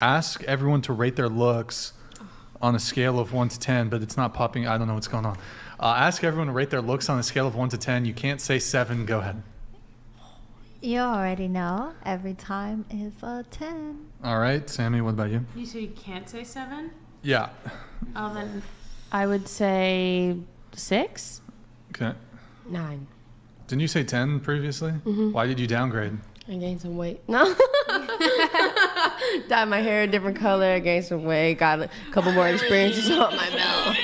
Ask everyone to rate their looks on a scale of 1 to 10, but it's not popping. I don't know what's going on. Ask everyone to rate their looks on a scale of 1 to 10. You can't say 7. Go ahead. You already know. Every time is a 10. All right. Sammy, what about you? You said you can't say 7? Yeah. Oh, then I would say 6. Okay. 9. Didn't you say 10 previously? Mm-hmm. Why did you downgrade? I gained some weight. No. Dyed my hair a different color, gained some weight, got a couple more experiences on my belt.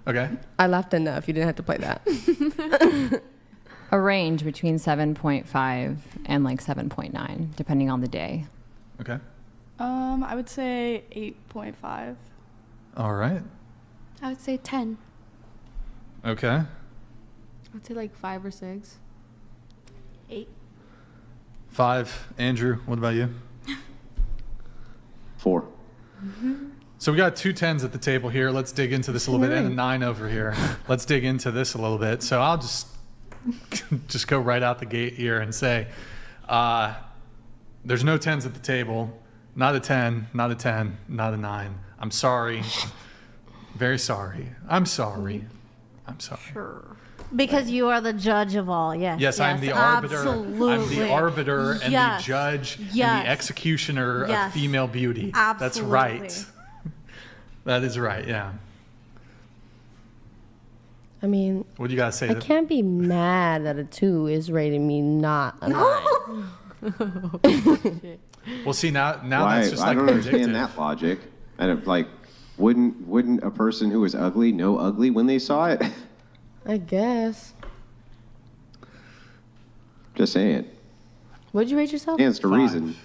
Okay. I laughed enough. You didn't have to play that. A range between 7.5 and like 7.9, depending on the day. Okay. I would say 8.5. All right. I would say 10. Okay. I'd say like 5 or 6. 8. 5. Andrew, what about you? 4. So we got 2 10s at the table here. Let's dig into this a little bit, and a 9 over here. Let's dig into this a little bit. So I'll just go right out the gate here and say, there's no 10s at the table. Not a 10, not a 10, not a 9. I'm sorry. Very sorry. I'm sorry. Sure. Because you are the judge of all. Yes. I'm the arbiter. Absolutely. I'm the arbiter and the judge and the executioner of female beauty. Absolutely. That's right. That is right. Yeah. I mean, What do you got to say? I can't be mad that a 2 is rating me not a 9. Well, see now that's just like I don't understand predictive. that logic. And like, wouldn't a person who was ugly know ugly when they saw it? I guess. Just saying. What'd you rate yourself? Stands to 5. reason.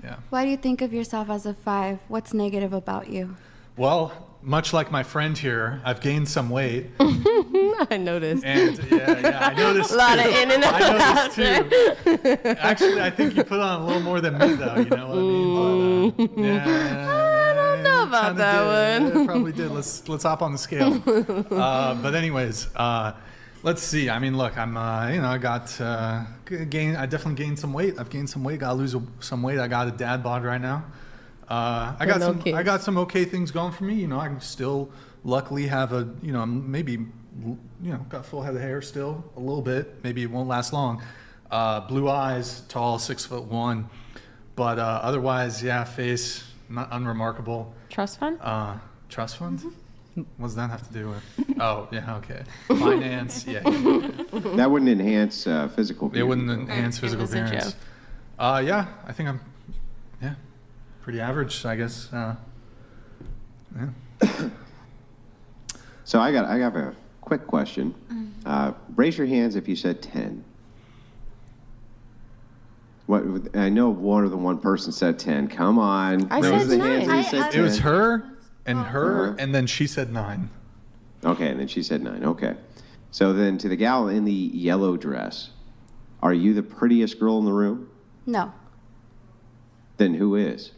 Yeah. Why do you think of yourself as a 5? What's negative about you? Well, much like my friend here, I've gained some weight. I noticed. And I noticed A lot too. of in and out. I noticed too. Actually, I think you put on a little more than me, though. You know what I mean? But, I don't know about that one. one. It probably did. Let's hop on the scale. But anyways, let's see. I mean, look, I'm I got I definitely gained some weight. I've gained some weight. Got to lose some weight. I got a dad bod right now. I got some okay things going for me. You know, I can still luckily have a maybe got full head of hair still a little bit. Maybe it won't last long. Blue eyes, tall, 6'1", but otherwise, face not unremarkable. Trust fund? Trust funds? What does that have to do with? Oh, yeah, okay. Finance, yeah. That wouldn't enhance physical beauty. It wouldn't enhance physical appearance. I think I'm, pretty average, I guess. So I have a quick question. Raise your hands if you said 10. What? I know more than one person said 10. Come on. I Raise said the 9. hands if you said 10. It was her, and then she said 9. Okay, and then she said 9. Okay. So then to the gal in the yellow dress, are you the prettiest girl in the room? No. Then who is?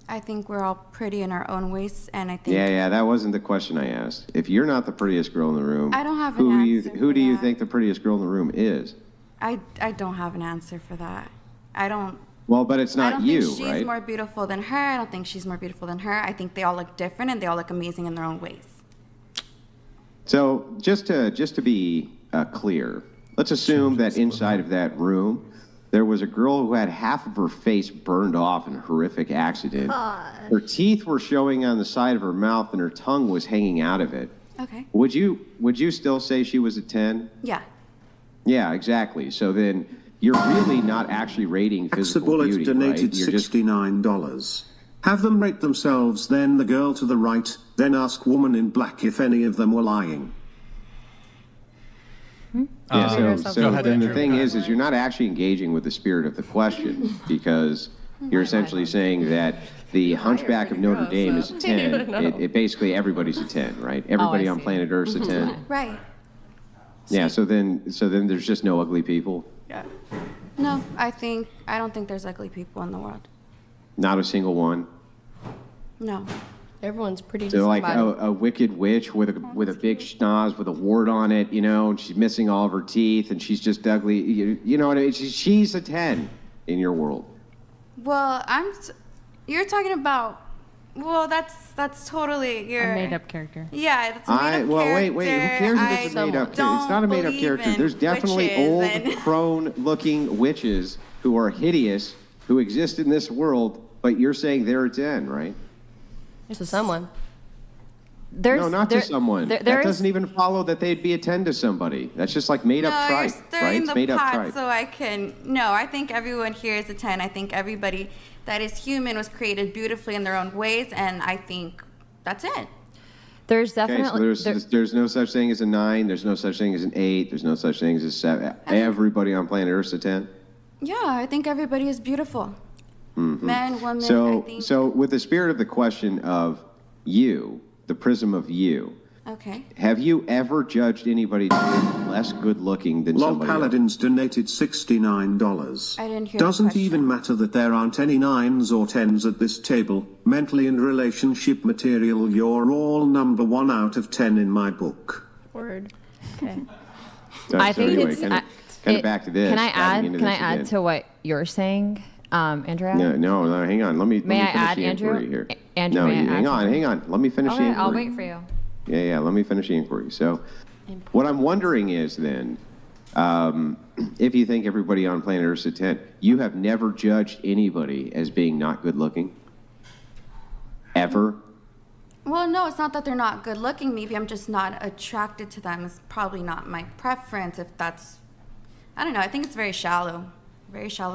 I think we're all pretty in our own ways, and I think... Yeah, that wasn't the question I asked. If you're not the prettiest girl in the room, I don't have an answer who for do you that. think the prettiest girl in the room is? I don't have an answer for that. I don't... Well, but it's not you, I don't think she's right? more beautiful than her. I don't think she's more beautiful than her. I think they all look different, and they all look amazing in their own ways. So just to be clear, let's assume that inside of that room, there was a girl who had half of her face burned off in a horrific accident. Her teeth were showing on the side of her mouth, and her tongue was hanging out of it. Okay. Would you still say she was a 10? Yeah. Yeah, exactly. So then you're really not actually rating physical Bullet beauty, donated right? You're just $69. Have them rate themselves, then the girl to the right, then ask woman in black if any of them were lying. So then the thing is you're not actually engaging with the spirit of the question because you're essentially saying that the Hunchback of Notre Dame is a 10. It basically everybody's a 10, right? Everybody on planet Earth's a 10. Right. Yeah. So then there's just no ugly people. Yeah. No, I don't think there's ugly people in the world. Not a single one. No. Everyone's pretty. So like a wicked witch with a big schnoz with a wart on it, you know, and she's missing all of her teeth, and she's just ugly. You know what I mean? She's a 10 in your world. Well, you're talking about. Well, that's totally your A made-up character. Yeah, that's a made-up character. Well, wait. Who cares if it's a made-up character? It's not a made-up character. There's definitely old, crone-looking witches who are hideous who exist in this world, but you're saying they're a 10, right? To someone. No, not to someone. That doesn't even follow that they'd be a 10 to somebody. That's just like made-up tripe, right? It's made-up tripe. So I think everyone here is a 10. I think everybody that is human was created beautifully in their own ways, and I think that's it. There's definitely... Okay, so there's no such thing as a 9, there's no such thing as an 8, there's no such thing as a 7. Everybody on planet Earth's a 10? Yeah, I think everybody is beautiful. Mm-hmm. Men, women, So with the spirit of the question of you, the prism of you, okay. Have you ever judged anybody less good looking than Lol somebody Paladins else? donated $69. I didn't hear Doesn't the question. even matter that there aren't any 9s or 10s at this table. Mentally and relationship material, you're all number 1 out of 10 in my book. Word. Okay. I think anyway, it's kind of back to this. Can I diving into add this to what you're saying, Andrea? No, hang on. Let me May I finish add, the Andrew? inquiry here. Andrew, No, may I add hang on. Let me finish the Okay, inquiry. I'll wait for you. Yeah, let me finish the inquiry. So, what I'm wondering is then, if you think everybody on planet Earth's a 10, you have never judged anybody as being not good looking? Ever? Well, no, it's not that they're not good looking. Maybe I'm just not attracted to them. It's probably not my preference if that's, I don't know. I think it's very shallow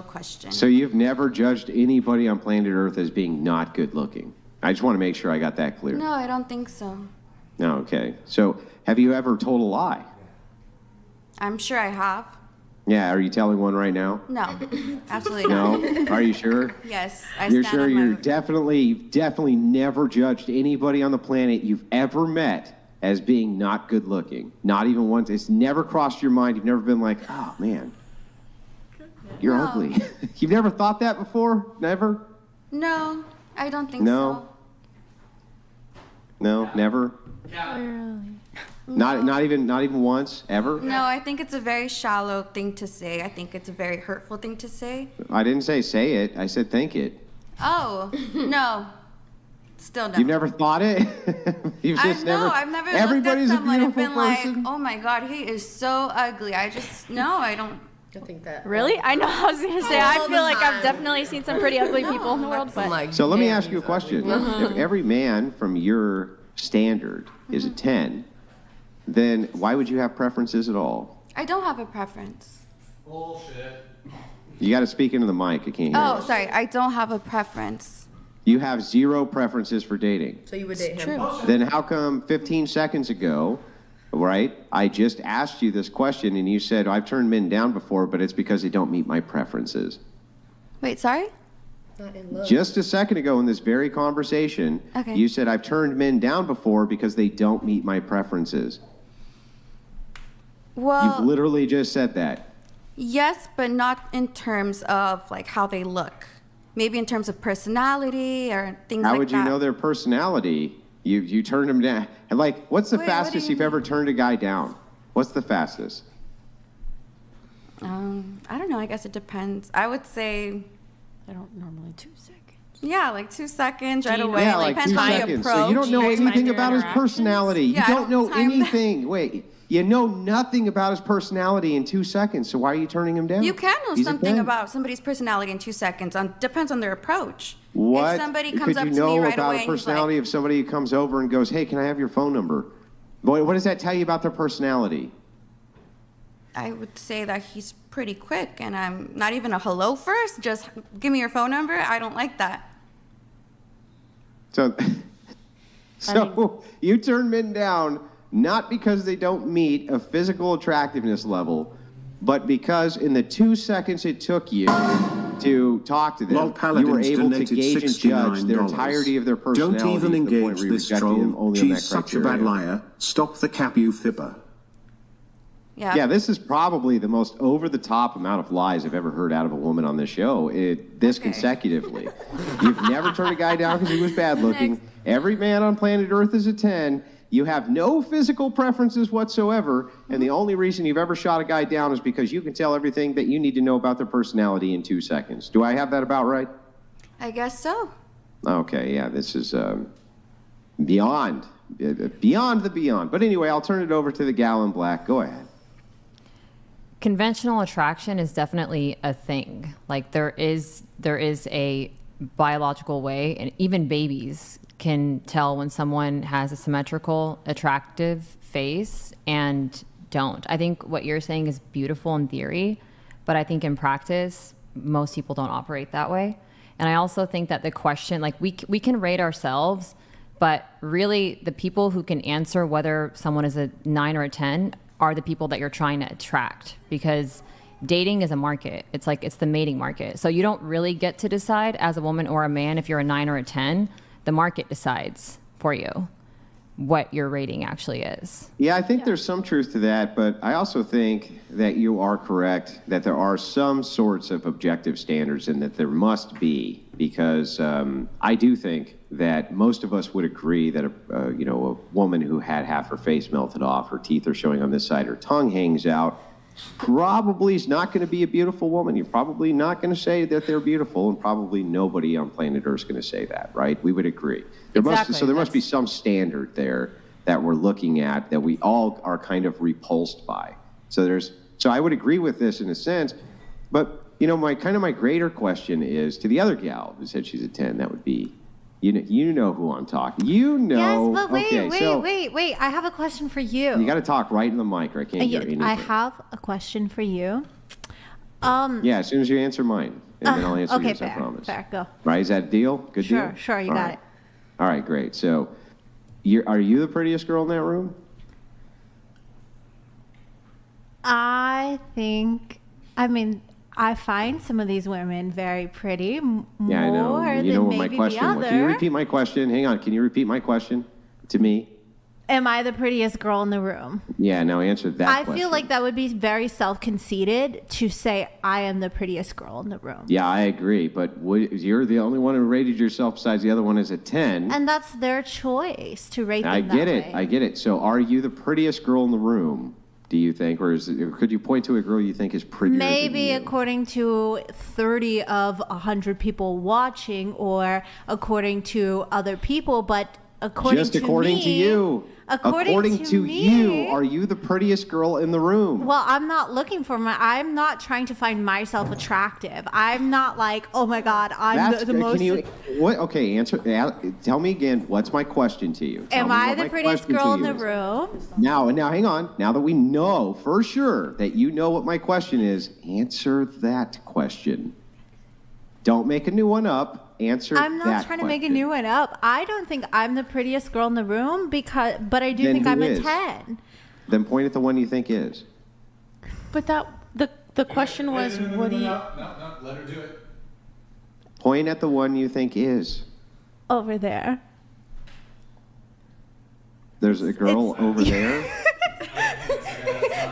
question. So you've never judged anybody on planet Earth as being not good looking? I just want to make sure I got that clear. No, I don't think so. No, okay. So have you ever told a lie? I'm sure I have. Yeah, are you telling one right now? No, absolutely not. No? Are you sure? Yes, I You're stand sure on my you're word. definitely never judged anybody on the planet you've ever met as being not good looking? Not even once? It's never crossed your mind? You've never been like, oh, man, you're No. ugly. You've never thought that before? Never? No, I don't think No? No, never? Not even once, ever? so. No, I think it's a very shallow thing to say. I think it's a very hurtful thing to say. I didn't say it. I said think it. Oh, no. Still no. You've never thought it? You've just I've never Everybody's looked at someone a and beautiful been person. like, oh my God, he is so ugly. I don't. I think that. Really? I know. I was gonna say. I feel like I've definitely seen some pretty ugly people in the world, but So let me ask you a question. If every man from your standard is a 10, then why would you have preferences at all? I don't have a preference. Bullshit. You got to speak into the mic. I can't hear Oh, you. sorry. I don't have a preference. You have 0 preferences for dating. So you would date him. True. Then how come 15 seconds ago, right, I just asked you this question and you said, I've turned men down before, but it's because they don't meet my preferences. Wait, sorry? Not in love. Just a second ago in this very conversation, Okay. you said, I've turned men down before because they don't meet my preferences. Well, You've literally just said that. yes, but not in terms of like how they look. Maybe in terms of personality or things How like would that. you know their personality? You turned them down. And like, what's the Wait, what do fastest you you've ever turned a guy down? What's the fastest? I don't know. I guess it depends. I would say, I don't normally 2 seconds. yeah, like 2 seconds right you away. Yeah, Like, like depends 2 how you seconds. approach. So you don't know Time anything your about his interactions. personality. Yeah, You I don't know don't time that. anything. Wait, you know nothing about his personality in 2 seconds. So why are you turning him down? You can know He's a something 10. about somebody's personality in 2 seconds. Depends on their approach. What If somebody comes could up you to know me right about away the and he's personality like, of somebody who comes over and goes, "Hey, can I have your phone number?" Boy, what does that tell you about their personality? I would say that he's pretty quick, and I'm not even a hello first. Just give me your phone number. I don't like that. So, you turn men down not because they don't meet a physical attractiveness level, but because in the 2 seconds it took you to talk to them, Lol you were Paladins able to donated gauge and judge their $69. entirety of their personality. Don't even to the point engage where you this rejected them troll. only on that She's such a bad criteria. liar. Stop the cap, you fibber. Yeah. Yeah, this is probably the most over-the-top amount of lies I've ever heard out of a woman on this show. Consecutively. You've never turned a guy down because he was bad-looking. Every man on planet Earth is a 10. You have no physical preferences whatsoever, and the only reason you've ever shot a guy down is because you can tell everything that you need to know about their personality in 2 seconds. Do I have that about right? I guess so. Okay, yeah, this is beyond the beyond. But anyway, I'll turn it over to the gal in black. Go ahead. Conventional attraction is definitely a thing. Like there is a biological way, and even babies can tell when someone has a symmetrical, attractive face and don't. I think what you're saying is beautiful in theory, but I think in practice, most people don't operate that way. And I also think that the question, like we can rate ourselves, but really the people who can answer whether someone is a 9 or a 10 are the people that you're trying to attract, because dating is a market. It's the mating market. So you don't really get to decide as a woman or a man if you're a 9 or a 10. The market decides for you what your rating actually is. Yeah, I think there's some truth to that, but I also think that you are correct that there are some sorts of objective standards and that there must be, because I do think that most of us would agree that a woman who had half her face melted off, her teeth are showing on this side, her tongue hangs out, probably is not going to be a beautiful woman. You're probably not going to say that they're beautiful, and probably nobody on planet Earth is going to say that, right? We would agree. There must be some standard there that we're looking at that we all are kind of repulsed by. So I would agree with this in a sense, but my greater question is to the other gal who said she's a 10. That would be, you know who I'm talking. Yes, but wait. I have a question for you. You got to talk right in the mic, or I can't hear anything. I have a question for you. Yeah, as soon as you answer mine, and then I'll answer yours, fair, I promise. Fair, go. Right, is that a deal? Good deal? Sure, you got it. All right, great. So, are you the prettiest girl in that room? I find some of these women very pretty. Yeah, I know. You know what my question was. Can you repeat my question? Hang on. Can you repeat my question to me? Am I the prettiest girl in the room? Yeah, now answer that question. I feel like that would be very self-conceited to say I am the prettiest girl in the room. Yeah, I agree. But you're the only one who rated yourself besides the other one as a 10. And that's their choice to rate them that way. I get it. So are you the prettiest girl in the room, do you think? Or could you point to a girl you think is prettier Maybe than you? According to 30 of 100 people watching, or according to other people, but according to you. According to you, are you the prettiest girl in the room? Well, I'm not looking for I'm not trying to find myself attractive. I'm not like, oh my God, I'm the most. Okay, answer. Tell me again. What's my question to you? Am I the prettiest girl in the room? Now, hang on. Now that we know for sure that you know what my question is, answer that question. Don't make a new one up. I'm not trying to make a new one up. I don't think I'm the prettiest girl in the room, but I do think I'm a 10. Then point at the one you think is. But the question was, what do you? No, let her do it. Point at the one you think is. Over there. There's a girl over there.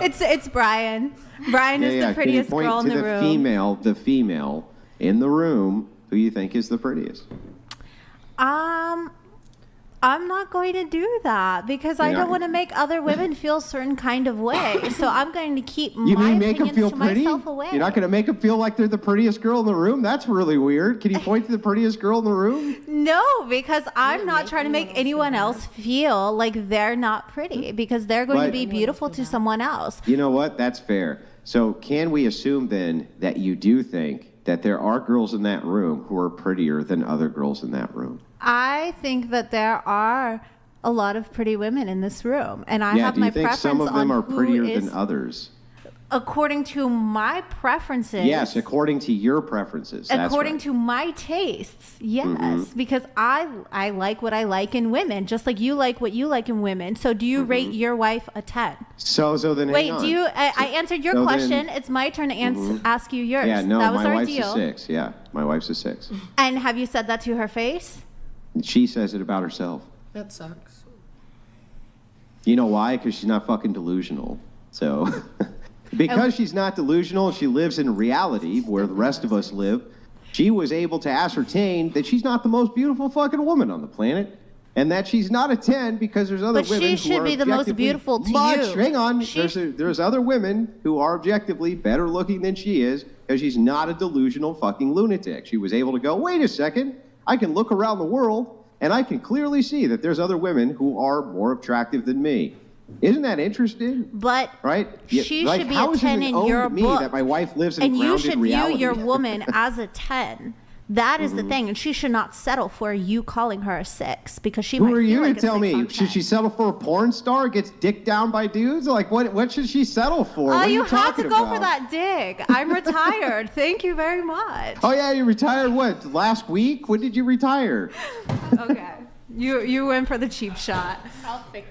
It's Brian. Brian is the prettiest girl in the room. Can you point to the female in the room who you think is the prettiest? I'm not going to do that because I don't want to make other women feel a certain kind of way. So I'm going to keep my opinions to myself away. You're not going to make them feel like they're the prettiest girl in the room? That's really weird. Can you point to the prettiest girl in the room? No, because I'm not trying to make anyone else feel like they're not pretty, because they're going to be beautiful to someone else. You know what? That's fair. So can we assume then that you do think that there are girls in that room who are prettier than other girls in that room? I think that there are a lot of pretty women in this room, and I have my preference on who is. Do you think some of them are prettier than others? According to my preferences. Yes, according to your preferences. According to my tastes, yes, because I like what I like in women, just like you like what you like in women. So do you rate your wife a 10? So then wait, hang on. do you? I answered your question. It's my turn to ask you yours. Yeah, no, that was my our wife's deal. a 6. Yeah, my wife's a 6. And have you said that to her face? She says it about herself. That sucks. You know why? Because she's not fucking delusional. So, because she's not delusional, she lives in reality where the rest of us live. She was able to ascertain that she's not the most beautiful fucking woman on the planet, and that she's not a 10 because there's other women who are But she should be the most beautiful to you. Hang on, there's other women who are objectively better looking than she is because she's not a delusional fucking lunatic. She was able to go, wait a second, I can look around the world and I can clearly see that there's other women who are more attractive than me. Isn't that interesting? But right? She should be a 10 in your book. That my wife lives in and grounded you should reality. view your woman as a 10. That is the thing, and she should not settle for you calling her a 6 because she might Who are feel you like to tell me? Should she settle for a porn star? Gets dicked down by dudes? Like what should she settle for? Oh, you had talking to go about? for that dig. I'm retired. Thank you very much. Oh yeah, you retired what? Last week? When did you retire? Okay. You went for the cheap shot.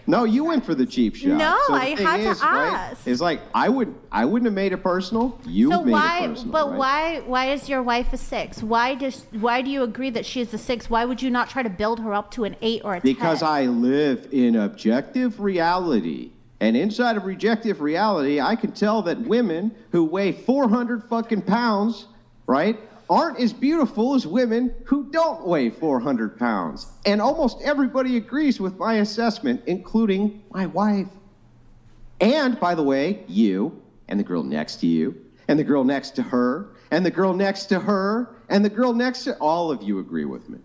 No, you went for the cheap shot. No, so I had to ask. It's like I wouldn't have made it personal. You So made why? it personal. But right? why is your wife a 6? Why do you agree that she is a 6? Why would you not try to build her up to an 8 or a 10? Because I live in objective reality. And inside of objective reality, I can tell that women who weigh 400 fucking pounds, right, aren't as beautiful as women who don't weigh 400 pounds. And almost everybody agrees with my assessment, including my wife. And, by the way, you, and the girl next to you, and the girl next to her, and the girl next to her, and the girl next to... All of you agree with me.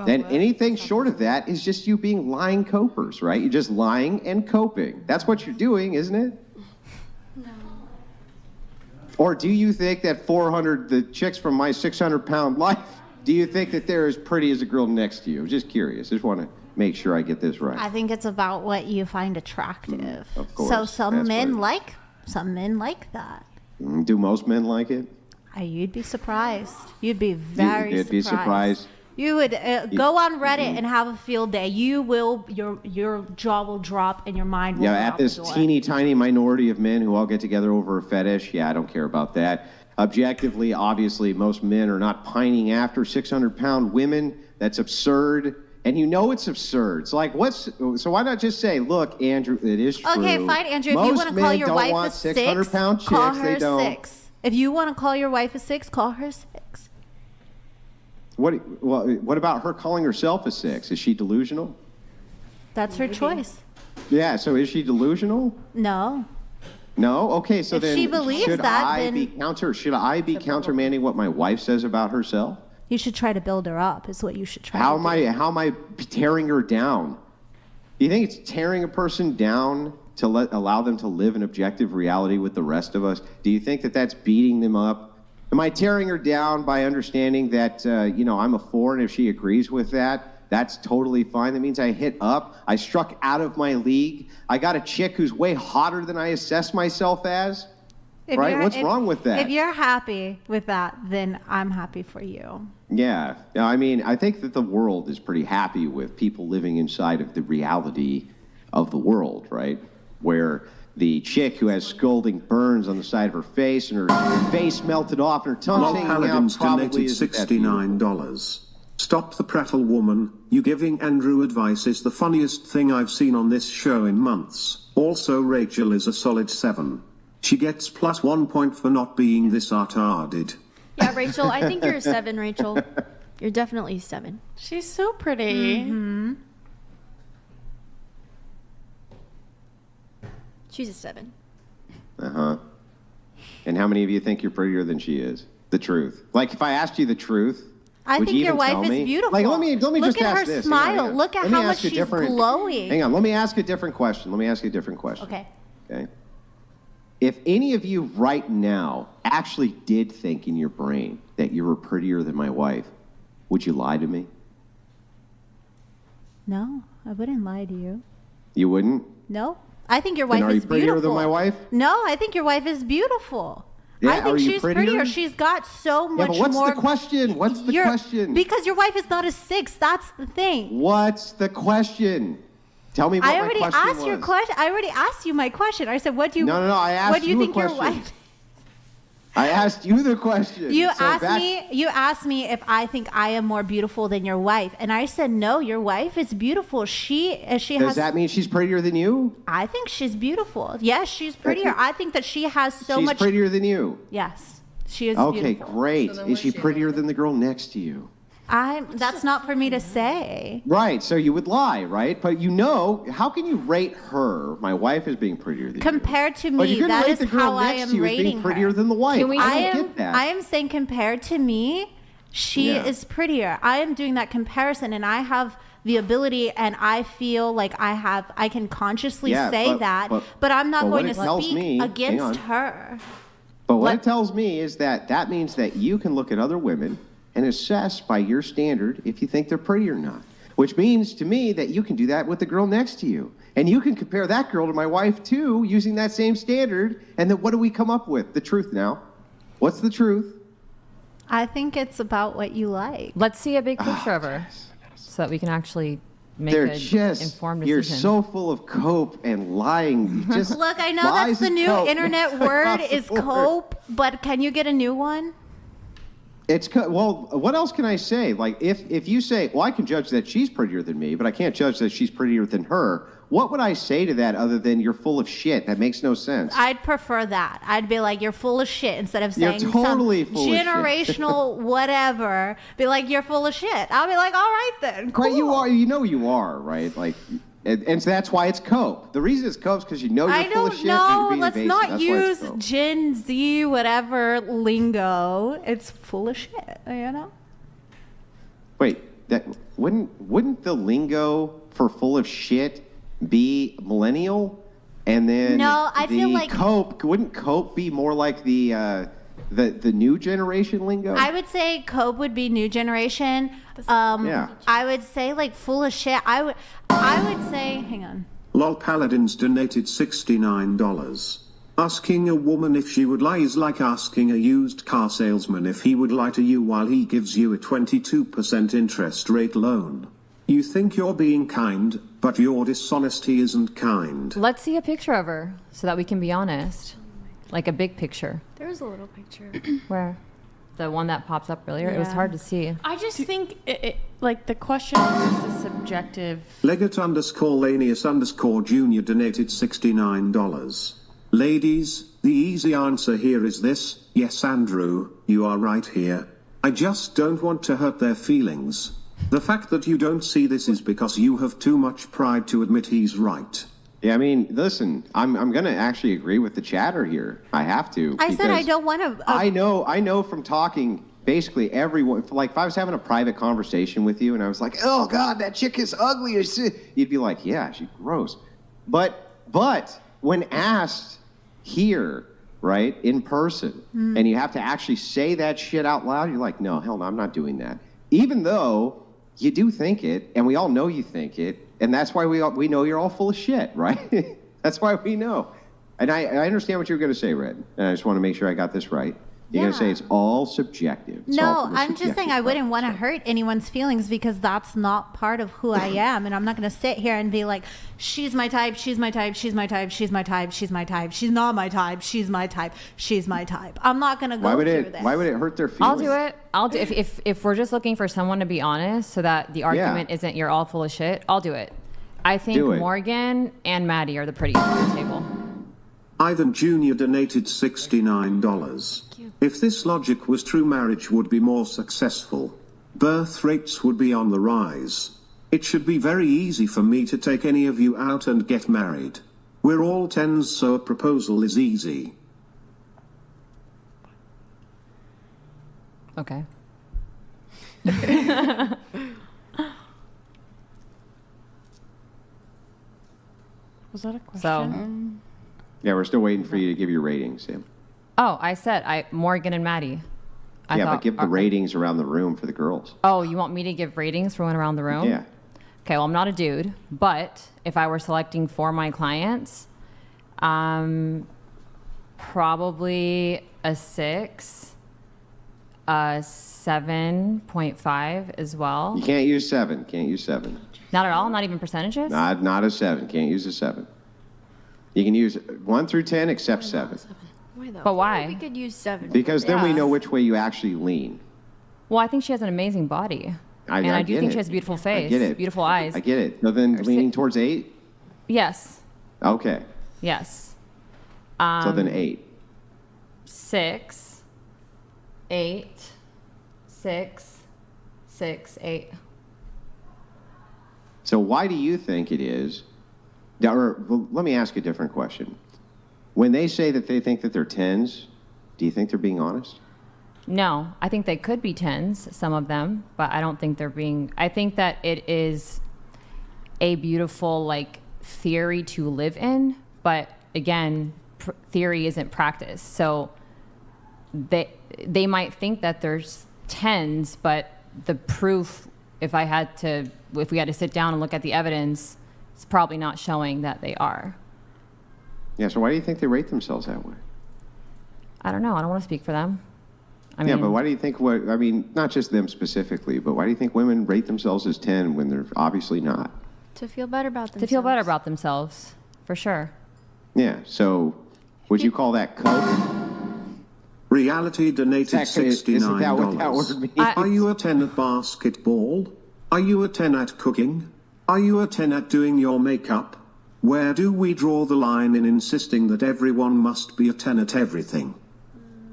Then anything short of that is just you being lying copers, right? You're just lying and coping. That's what you're doing, isn't it? Or do you think that the chicks from my 600-pound life, do you think that they're as pretty as the girl next to you? I'm just curious. Just want to make sure I get this right. I think it's about what you find attractive. Of course. So some men like that. Do most men like it? You'd be surprised. You'd be very surprised. You'd be surprised. You would go on Reddit and have a field day. You will, your jaw will drop and your mind will go at out this the door. teeny tiny minority of men who all get together over a fetish, I don't care about that. Objectively, obviously, most men are not pining after 600-pound women. That's absurd. And you know it's absurd. So why not just say, look, Andrew, it is true. Okay, fine, Andrew. If you want to call your wife a 6, 600-pound chicks, call her they don't. 6. If you want to call your wife a 6, call her 6. What about her calling herself a 6? Is she delusional? That's her choice. Yeah, so is she delusional? No. No? Okay, so If then she believes should that, I then- should I be countermanding what my wife says about herself? You should try to build her up, is what you should try How to am I tearing her down? Do you think it's tearing a person down to allow them to live in objective reality with the rest of us? Do you think that that's beating them up? Am I tearing her down by understanding that, I'm a 4, and if she agrees with that, that's totally fine. That means I hit up. I struck out of my league. I got a chick who's way hotter than I assess myself as. Right? What's wrong with that? If you're happy with that, then I'm happy for you. Yeah. I mean, I think that the world is pretty happy with people living inside of the reality of the world, right? Where the chick who has scalding burns on the side of her face and her face melted off and her tongue hanging out Paladins probably donated isn't that beautiful. $69. Stop the prattle, woman. You giving Andrew advice is the funniest thing I've seen on this show in months. Also, Rachel is a solid 7. She gets +1 point for not being this retarded. Yeah, Rachel, I think you're a 7, Rachel. You're definitely 7. She's so pretty. Mm-hmm. She's a 7. Uh-huh. And how many of you think you're prettier than she is? The truth. Like, if I asked you the truth, I would think you your even tell wife me? is beautiful. Like, let me Look just at ask her this. smile. Hang on. Look at Let me how much ask a she's different- glowing. Hang on. Let me ask a different question. Okay. Okay. If any of you right now actually did think in your brain that you were prettier than my wife, would you lie to me? No, I wouldn't lie to you. You wouldn't? No. I think your Then wife are you is prettier beautiful. than my wife? No, I think your wife is beautiful. Yeah, I think are you she's prettier? She's got so Yeah, much but what's more. the question? What's the question? Because your wife is not a 6. That's the thing. What's the question? Tell me what I already my question asked was. your question. I already asked you my question. I said, "What do you?" No. I asked What do you you a think your question. wife? I asked you the question. You asked me if I think I am more beautiful than your wife, and I said no. Your wife is beautiful. Does that mean she's prettier than you? I think she's beautiful. Yes, she's prettier. I think that she has She's prettier than you. Yes, she is. Okay, beautiful. great. Is she prettier than the girl next to you? That's not for me to say. Right, so you would lie, right? But how can you rate her, my wife, as being prettier than compared to you? But me, you're that rate is the girl how I next am to you as rating being prettier her. than the wife. I don't get that. I am saying compared to me, she is prettier. I am doing that comparison, and I have the ability, and I feel like I can consciously say that, but I'm not going to speak against her. But what it tells me is that means that you can look at other women and assess by your standard if you think they're pretty or not. Which means to me that you can do that with the girl next to you. And you can compare that girl to my wife too, using that same standard. And then what do we come up with? The truth now. What's the truth? I think it's about what you like. Let's see a big picture of her so that we can actually make an informed decision. You're so full of cope and lying. Look, I know that's the new internet word is cope, but can you get a new one? Well, what else can I say? Like, if you say, well, I can judge that she's prettier than me, but I can't judge that she's prettier than her, what would I say to that other than you're full of shit? That makes no sense. I'd prefer that. I'd be like, you're full of shit, instead of saying you're totally full generational whatever. Be like, you're full of shit. I'll be like, all right then, cool. Right, you are. You are, right? Like, and so that's why it's cope. The reason it's cope is because you're full of shit. No, let's not use Gen Z whatever lingo. It's full of shit, you know? Wait, that wouldn't the lingo for full of shit be millennial? And then no, I feel like wouldn't cope be more like the new generation lingo? I would say cope would be new generation. I would say like full of shit. I would say, hang on. Lol Paladins donated $69. Asking a woman if she would lie is like asking a used car salesman if he would lie to you while he gives you a 22% interest rate loan. You think you're being kind, but your dishonesty isn't kind. Let's see a picture of her so that we can be honest. Like a big picture. There's a little picture. Where? The one that pops up earlier? Yeah. It was hard to see. I just think, like, the question is subjective. Leggett_Lanius_Jr. donated $69. Ladies, the easy answer here is this: yes, Andrew, you are right here. I just don't want to hurt their feelings. The fact that you don't see this is because you have too much pride to admit he's right. Yeah, I mean, listen, I'm going to actually agree with the chatter here. I have to. I said I don't want to. I know from talking basically everyone. Like, if I was having a private conversation with you and I was like, oh, God, that chick is ugly. You'd be like, yeah, she's gross. But when asked here, right, in person, and you have to actually say that shit out loud, you're like, no, hell no, I'm not doing that. Even though you do think it, and we all know you think it, and that's why we know you're all full of shit, right? That's why we know. And I understand what you're going to say, Red, and I just want to make sure I got this right. You're going to say it's all subjective. No, I'm just saying I wouldn't want to hurt anyone's feelings because that's not part of who I am. And I'm not going to sit here and be like, she's my type, she's my type, she's my type, she's my type, she's my type, she's not my type, she's my type, she's my type. I'm not going to go through this. Why would it hurt their feelings? I'll do it. If we're just looking for someone to be honest so that the argument isn't you're all full of shit, I'll do it. I think Morgan and Maddie are the prettiest on the table. Ivan Jr. donated $69. If this logic was true, marriage would be more successful. Birth rates would be on the rise. It should be very easy for me to take any of you out and get married. We're all 10s, so a proposal is easy. Okay. Was that a question? So, yeah, we're still waiting for you to give your ratings, Sam. Oh, I said Morgan and Maddie. But give the ratings around the room for the girls. Oh, you want me to give ratings for one around the room? Yeah. Okay, well, I'm not a dude, but if I were selecting for my clients, probably a 6, a 7.5 as well. You can't use 7. Can't use 7. Not at all? Not even percentages? Not a 7. Can't use a 7. You can use 1 through 10 except 7. But why? We could use 7. Because then we know which way you actually lean. Well, I think she has an amazing body. I do think she has a beautiful face. I get it. Beautiful eyes. I get it. So then leaning towards 8? Yes. Okay. Yes. So then 8. 6, 8, 6, 6, 8. So why do you think it is? Or let me ask a different question. When they say that they think that they're 10s, do you think they're being honest? No, I think they could be 10s, some of them, but I don't think they're being. I think that it is a beautiful theory to live in, but again, theory isn't practice. So they might think that there's 10s, but the proof, if we had to sit down and look at the evidence, it's probably not showing that they are. Yeah, so why do you think they rate themselves that way? I don't know. I don't want to speak for them. Yeah, but why do you think not just them specifically, but why do you think women rate themselves as 10 when they're obviously not? To feel better about themselves. To feel better about themselves, for sure. Yeah, so would you call that coke? Reality donated $69. Isn't that what that word means? Are you a 10 at basketball? Are you a 10 at cooking? Are you a 10 at doing your makeup? Where do we draw the line in insisting that everyone must be a 10 at everything?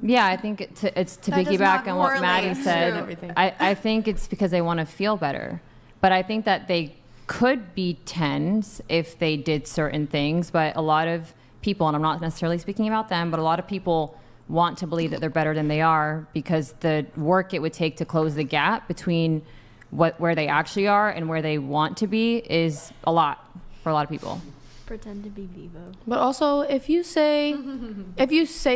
Yeah, I think it's to piggyback on what Maddie said. I think it's because they want to feel better. But I think that they could be 10s if they did certain things. But a lot of people, and I'm not necessarily speaking about them, but a lot of people want to believe that they're better than they are because the work it would take to close the gap between where they actually are and where they want to be is a lot for a lot of people. Pretend to be Vivo. But also, if you say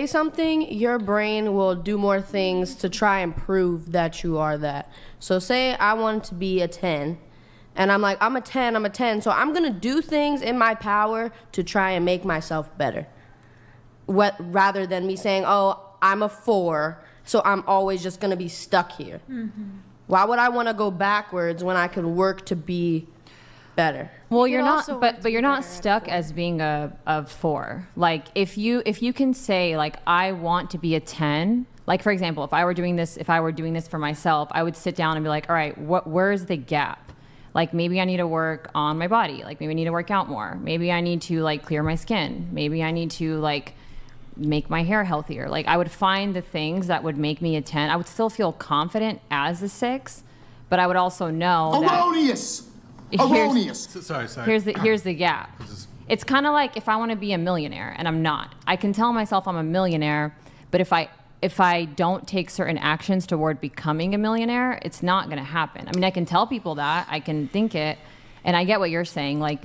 something, your brain will do more things to try and prove that you are that. So say I want to be a 10, and I'm like, I'm a 10, so I'm going to do things in my power to try and make myself better. Rather than me saying, oh, I'm a 4, so I'm always just going to be stuck here. Mm-hmm. Why would I want to go backwards when I could work to be better? Well, you're not, but you're not stuck as being a 4. Like if you can say like I want to be a 10. Like for example, if I were doing this for myself, I would sit down and be like, all right, where's the gap? Like maybe I need to work on my body. Like maybe I need to work out more. Maybe I need to like clear my skin. Maybe I need to like make my hair healthier. Like I would find the things that would make me a 10. I would still feel confident as a 6, but I would also know Erroneous! Sorry. Here's the gap. It's kind of like if I want to be a millionaire and I'm not. I can tell myself I'm a millionaire, but if I don't take certain actions toward becoming a millionaire, it's not going to happen. I mean, I can tell people that, I can think it, and I get what you're saying, like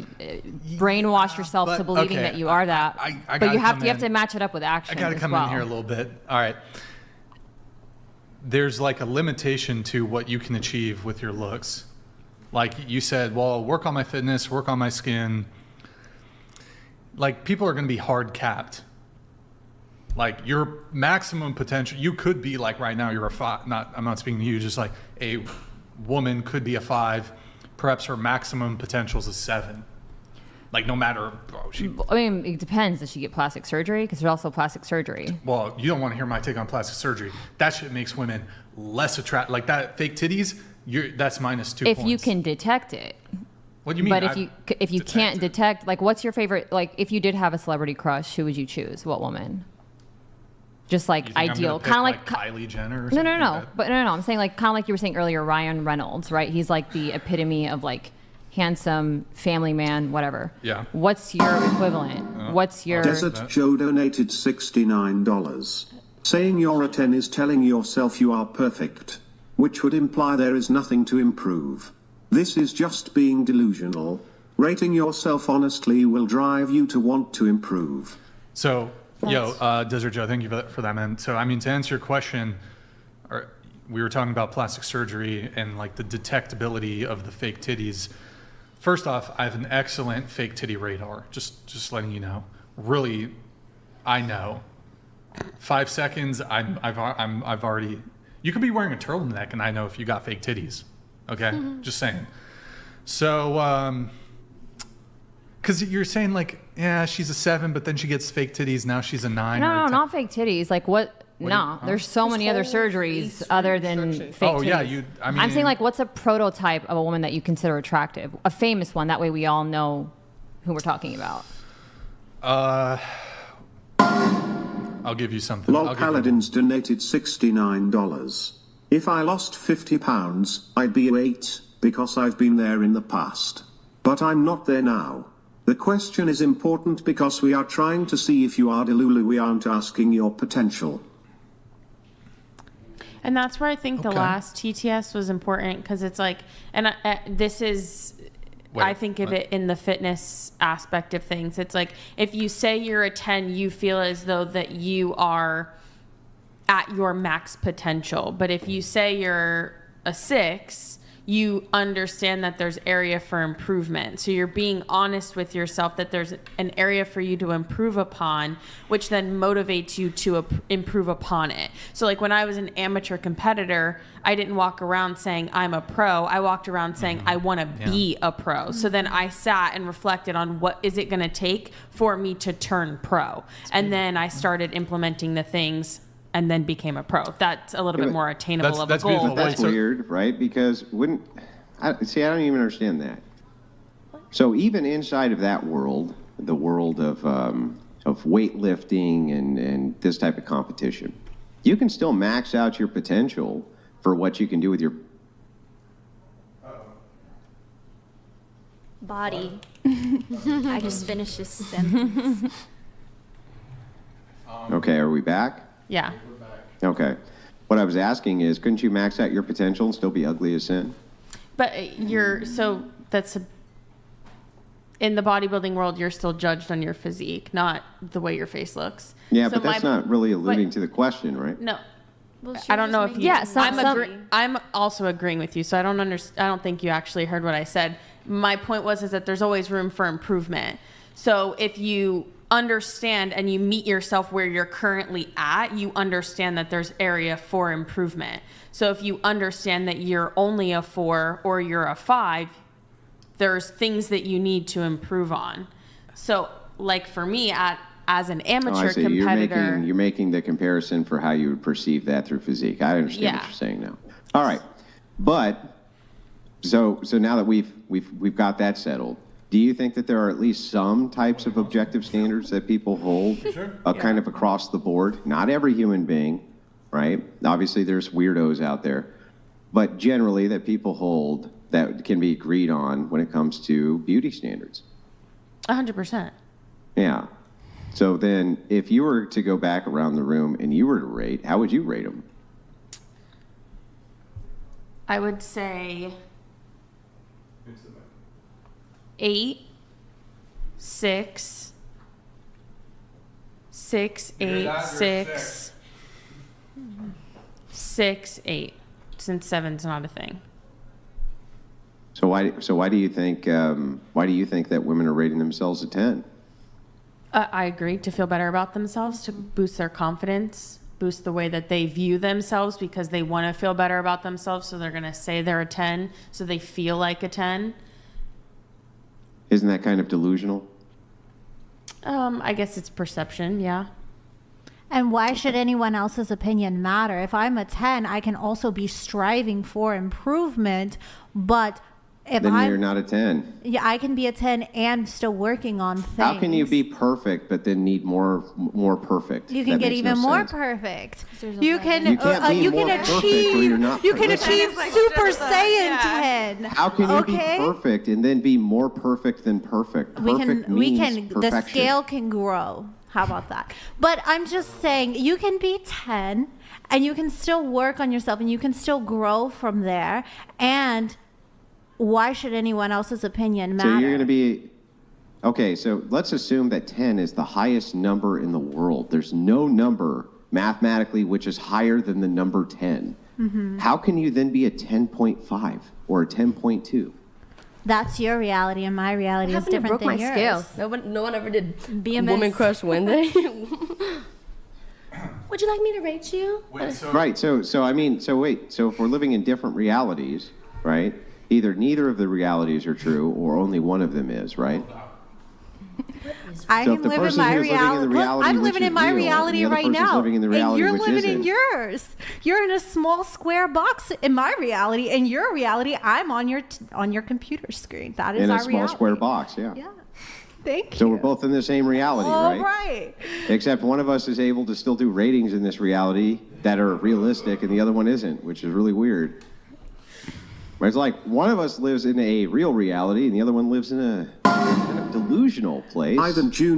brainwash yourself to believing that you are that. But you have to match it up with action. I got to come in here a little bit. All right. There's like a limitation to what you can achieve with your looks. Like you said, well, work on my fitness, work on my skin. Like people are going to be hard capped. Like your maximum potential, you could be like right now, you're a 5. I'm not speaking to you, just like a woman could be a 5. Perhaps her maximum potential is a 7. Like no matter, I mean, it depends. Does she get plastic surgery? Because there's also plastic surgery. Well, you don't want to hear my take on plastic surgery. That shit makes women less attractive. Like that fake titties, that's minus 2 points. If you can detect it. What do you mean? But if you can't detect, like what's your favorite, like if you did have a celebrity crush, who would you choose? What woman? Just like ideal, kind of like Kylie Jenner. Or no. like But no. I'm saying like kind of like you were saying earlier, Ryan Reynolds, right? He's like the epitome of like handsome family man, whatever. Yeah. What's your equivalent? What's your Desert Joe donated $69. Saying you're a 10 is telling yourself you are perfect, which would imply there is nothing to improve. This is just being delusional. Rating yourself honestly will drive you to want to improve. So. Desert Joe, thank you for that, man. So, I mean, to answer your question, we were talking about plastic surgery and like the detectability of the fake titties. First off, I have an excellent fake titty radar. Just letting you know. Really, I know. 5 seconds, I've already. You could be wearing a turtleneck, and I know if you got fake titties. Okay, just saying. So, Because you're saying like, yeah, she's a 7, but then she gets fake titties. Now she's a 9. No, not fake titties. Like what? No, there's so many other surgeries other than fake titties. Oh yeah, I'm saying like, what's a prototype of a woman that you consider attractive? A famous one. That way we all know who we're talking about. I'll give you something. Lol Paladins donated $69. If I lost 50 pounds, I'd be 8, because I've been there in the past. But I'm not there now. The question is important because we are trying to see if you are delulu. We aren't asking your potential. And that's where I think the last TTS was important, because it's like, and this is, I think of it in the fitness aspect of things. It's like, if you say you're a 10, you feel as though that you are at your max potential. But if you say you're a 6, you understand that there's area for improvement. So you're being honest with yourself that there's an area for you to improve upon, which then motivates you to improve upon it. So like when I was an amateur competitor, I didn't walk around saying I'm a pro. I walked around saying I want to be a pro. So then I sat and reflected on what is it going to take for me to turn pro. And then I started implementing the things and then became a pro. That's a little bit more attainable of a goal. Beautiful. That's weird, right? Because I don't even understand that. So even inside of that world, the world of weightlifting and this type of competition, you can still max out your potential for what you can do with your body. I just finished this sentence. Okay, are we back? Yeah. Okay. What I was asking is, couldn't you max out your potential and still be ugly as sin? But in the bodybuilding world, you're still judged on your physique, not the way your face looks. Yeah, so but that's not really alluding to the question, right? No. Well, I don't know if you. Yes, I'm also agreeing with you. So I don't think you actually heard what I said. My point is that there's always room for improvement. So if you understand and you meet yourself where you're currently at, you understand that there's area for improvement. So if you understand that you're only a 4 or you're a 5, there's things that you need to improve on. So like for me, as an amateur competitor, you're making the comparison for how you would perceive that through physique. I understand what you're saying now. All right, but so now that we've got that settled, do you think that there are at least some types of objective standards that people hold kind of across the board? Not every human being, right? Obviously, there's weirdos out there, but generally that people hold that can be agreed on when it comes to beauty standards. 100%. Yeah. So then if you were to go back around the room and you were to rate, how would you rate them? I would say 8, 6, 6, 8, 6, 6, 8. Since 7's not a thing. So why do you think that women are rating themselves a 10? I agree, to feel better about themselves, to boost their confidence, boost the way that they view themselves, because they want to feel better about themselves, so they're going to say they're a 10, so they feel like a 10. Isn't that kind of delusional? I guess it's perception, yeah. And why should anyone else's opinion matter? If I'm a 10, I can also be striving for improvement, but if you're not a 10. Yeah, I can be a 10 and still working on things. How can you be perfect but then need more perfect? You can get even more perfect. You can achieve Super Saiyan 10. How can you be perfect and then be more perfect than perfect? The scale can grow. How about that? But I'm just saying, you can be 10 and you can still work on yourself and you can still grow from there. And why should anyone else's opinion matter? So you're going to be, okay, so let's assume that 10 is the highest number in the world. There's no number mathematically which is higher than the number 10. Mm-hmm. How can you then be a 10.5 or a 10.2? That's your reality, and my reality is different than yours. Scale. No one ever did BMS. Woman Crush Wednesday. Would you like me to rate you? Right. So if we're living in different realities, right? Either neither of the realities are true, or only one of them is, right? I am living my reality. I'm living in my reality right now. And you're living in yours. You're in a small square box in my reality. In your reality, I'm on your computer screen. That is our reality. In a small square box, yeah. Yeah. Thank you. So we're both in the same reality, right? All right. Except one of us is able to still do ratings in this reality that are realistic, and the other one isn't, which is really weird. But it's like one of us lives in a real reality, and the other one lives in a delusional place. Ivan Jr.